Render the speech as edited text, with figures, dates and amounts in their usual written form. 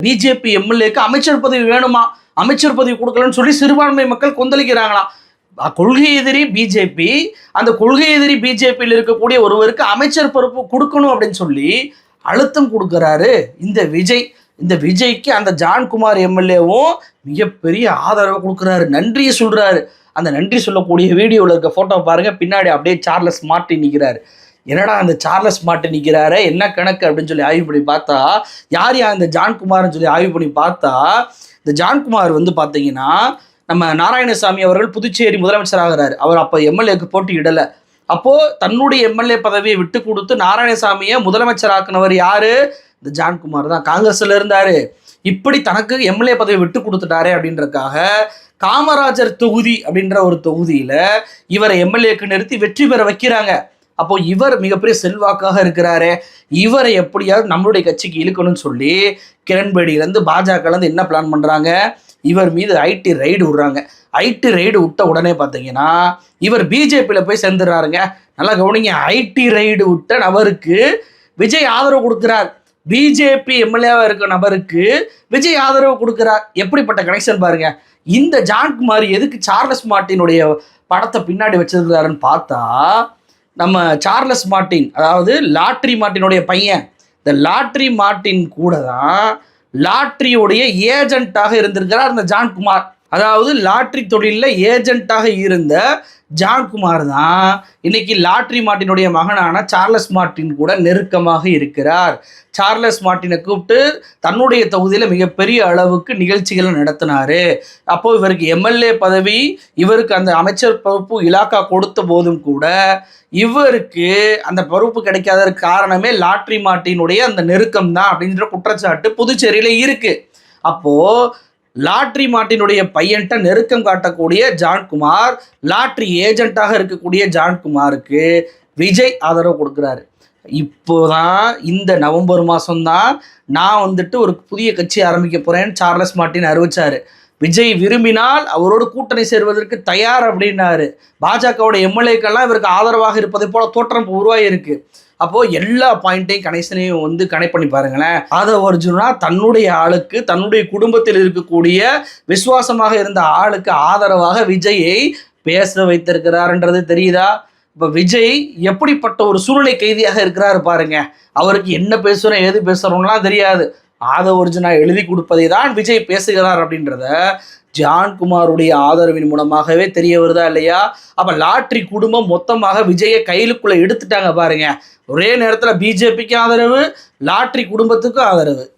BJP எம்எல்ஏக்கு அமைச்சர் பதவி வேணுமா, அமைச்சர் பதவி கொடுக்கலன்னு சொல்லி சிறுபான்மை மக்கள் கொந்தளிக்கிறாங்களாம். கொள்கை எதிரி பிஜேபி, அந்த கொள்கை எதிரி பிஜேபியில் இருக்கக்கூடிய ஒருவருக்கு அமைச்சர் பொறுப்பு கொடுக்கணும் அப்படின்னு சொல்லி அழுத்தம் கொடுக்கிறாரு இந்த விஜய். இந்த விஜய்க்கு அந்த ஜான்குமார் எம்எல்ஏவும் மிகப்பெரிய ஆதரவை கொடுக்குறாரு, நன்றியை சொல்றாரு. அந்த நன்றி சொல்லக்கூடிய வீடியோவில் இருக்க போட்டோ பாருங்க, பின்னாடி அப்படியே சார்லஸ் மார்ட்டின் நிற்கிறாரு. என்னடா அந்த சார்லஸ் மார்ட்டின் நிற்கிறாரு, என்ன கணக்கு அப்படின்னு சொல்லி ஆய்வு பண்ணி பார்த்தா, யார் இந்த ஜான்குமார்னு சொல்லி ஆய்வு பண்ணி பார்த்தா, இந்த ஜான்குமார் வந்து பார்த்தீங்கன்னா நம்ம நாராயணசாமி அவர்கள் புதுச்சேரி முதலமைச்சர் ஆகிறாரு. அவர் அப்போ எம்எல்ஏக்கு போட்டி இடலை. அப்போது தன்னுடைய எம்எல்ஏ பதவியை விட்டு கொடுத்து நாராயணசாமியை முதலமைச்சர் ஆக்குனவர் யாரு? இந்த ஜான்குமார் தான். காங்கிரஸ்ல இருந்தாரு. இப்படி தனக்கு எம்எல்ஏ பதவி விட்டு கொடுத்துட்டாரே அப்படின்றதுக்காக காமராஜர் தொகுதி அப்படின்ற ஒரு தொகுதியில இவரை எம்எல்ஏக்கு நிறுத்தி வெற்றி பெற வைக்கிறாங்க. அப்போ இவர் மிகப்பெரிய செல்வாக்காக இருக்கிறாரு, இவரை எப்படியாவது நம்மளுடைய கட்சிக்கு இழுக்கணும்னு சொல்லி கிரண்பேடியிலேருந்து பாஜகலேருந்து என்ன பிளான் பண்ணுறாங்க, இவர் மீது ஐடி ரைடு விடுறாங்க. ஐடி ரைடு விட்ட உடனே பார்த்தீங்கன்னா இவர் பிஜேபியில் போய் சேர்ந்துடுறாருங்க. நல்லா கவனிங்க, ஐடி ரைடு விட்ட நபருக்கு விஜய் ஆதரவு கொடுக்குறார். பிஜேபி எம்எல்ஏவாக இருக்க நபருக்கு விஜய் ஆதரவு கொடுக்குறார். எப்படிப்பட்ட கனெக்ஷன் பாருங்க. இந்த ஜான்குமார் எதுக்கு சார்லஸ் மார்ட்டினுடைய படத்தை பின்னாடி வச்சிருக்கிறாருன்னு பார்த்தா, நம்ம சார்லஸ் மார்ட்டின், அதாவது லாட்ரி மார்ட்டினுடைய பையன், இந்த லாட்ரி மார்ட்டின் கூட தான் லாட்ரியோடைய ஏஜென்ட்டாக இருந்திருக்கிறார் இந்த ஜான்குமார். அதாவது லாட்ரி தொழிலில் ஏஜென்ட்டாக இருந்த ஜான்குமார் தான் இன்னைக்கு லாட்ரி மார்ட்டினுடைய மகனான சார்லஸ் மார்ட்டின் கூட நெருக்கமாக இருக்கிறார். சார்லஸ் மார்ட்டினை கூப்பிட்டு தன்னுடைய தொகுதியில் மிகப்பெரிய அளவுக்கு நிகழ்ச்சிகளை நடத்தினார். அப்போது இவருக்கு எம்எல்ஏ பதவி, இவருக்கு அந்த அமைச்சர் பொறுப்பு இலாக்கா கொடுத்த போதும் கூட இவருக்கு அந்த பொறுப்பு கிடைக்காததற்கு காரணமே லாட்ரி மார்ட்டினுடைய அந்த நெருக்கம் தான் அப்படின்ற குற்றச்சாட்டு புதுச்சேரியில் இருக்குது. அப்போது லாட்ரி மார்ட்டினுடைய பையன்ட்ட நெருக்கம் காட்டக்கூடிய ஜான்குமார், லாட்ரி ஏஜென்ட்டாக இருக்கக்கூடிய ஜான்குமாருக்கு விஜய் ஆதரவு கொடுக்குறாரு. இப்போதான் இந்த நவம்பர் மாதம்தான் நான் வந்துட்டு ஒரு புதிய கட்சி ஆரம்பிக்க போகிறேன்னு சார்லஸ் மார்ட்டின் அறிவிச்சார். விஜய் விரும்பினால் அவரோடு கூட்டணி சேர்வதற்கு தயார் அப்படின்னாரு. பாஜகவோட எம்எல்ஏக்கெல்லாம் இவருக்கு ஆதரவாக இருப்பதை போல தோற்றம் உருவாகிருக்கு. அப்போது எல்லா பாயிண்ட்டையும் கனெக்ஷனையும் வந்து கனெக்ட் பண்ணி பாருங்களேன். ஆதவ அர்ஜுனா தன்னுடைய ஆளுக்கு, தன்னுடைய குடும்பத்தில் இருக்கக்கூடிய விசுவாசமாக இருந்த ஆளுக்கு ஆதரவாக விஜயை பேச வைத்திருக்கிறாருன்றது தெரியுதா? இப்போ விஜய் எப்படிப்பட்ட ஒரு சூழ்நிலை கைதியாக இருக்கிறாரு பாருங்க. அவருக்கு என்ன பேசுகிறோம் ஏது பேசுகிறோம்லாம் தெரியாது. ஆதவ அர்ஜுனா எழுதி கொடுப்பதை தான் விஜய் பேசுகிறார் அப்படின்றத ஜான்குமாருடைய ஆதரவின் மூலமாகவே தெரிய வருதா இல்லையா? அப்போ லாட்ரி குடும்பம் மொத்தமாக விஜயை கையிலுக்குள்ளே எடுத்துட்டாங்க பாருங்க. ஒரே நேரத்தில் பிஜேபிக்கு ஆதரவு, லாட்ரி குடும்பத்துக்கும் ஆதரவு.